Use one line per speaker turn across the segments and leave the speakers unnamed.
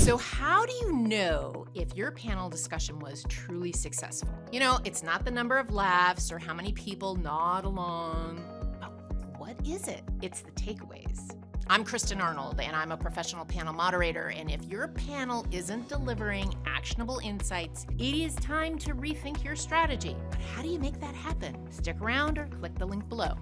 So how do you know if your panel discussion was truly successful? You know, it's not the number of laughs or how many people nod along. But what is it? It's the takeaways. I'm Kristin Arnold, and I'm a professional panel moderator. And if your panel isn't delivering actionable insights, it is time to rethink your strategy. But how do you make that happen? Stick around or click the link below.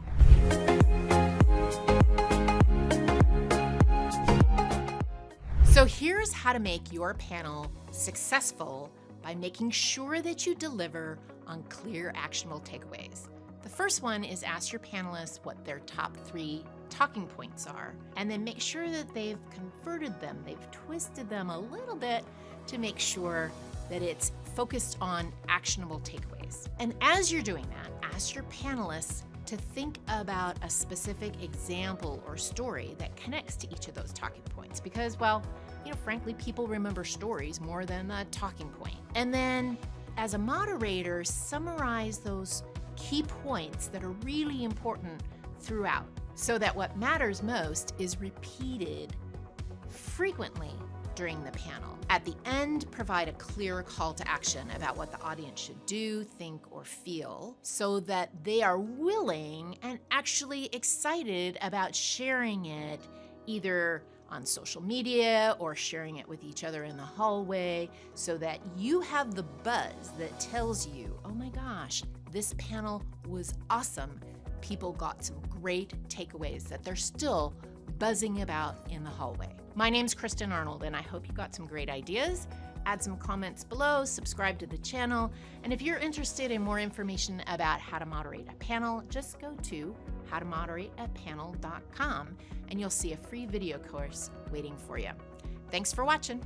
So here's how to make your panel successful by making sure that you deliver on clear, actionable takeaways. The first one is ask your panelists what their top 3 talking points are, and then make sure that they've converted them, they've twisted them a little bit to make sure that it's focused on actionable takeaways. And as you're doing that, ask your panelists to think about a specific example or story that connects to each of those talking points because, well, you know, frankly, people remember stories more than the talking point. And then as a moderator, summarize those key points that are really important throughout so that what matters most is repeated frequently during the panel. At the end, provide a clear call to action about what the audience should do, think, or feel so that they are willing and actually excited about sharing it either on social media or sharing it with each other in the hallway so that you have the buzz that tells you, oh my gosh, this panel was awesome. People got some great takeaways that they're still buzzing about in the hallway. My name's Kristin Arnold, and I hope you got some great ideas. Add some comments below, subscribe to the channel, and if you're interested in more information about how to moderate a panel, just go to howtomoderateapanel.com and you'll see a free video course waiting for you. Thanks for watching.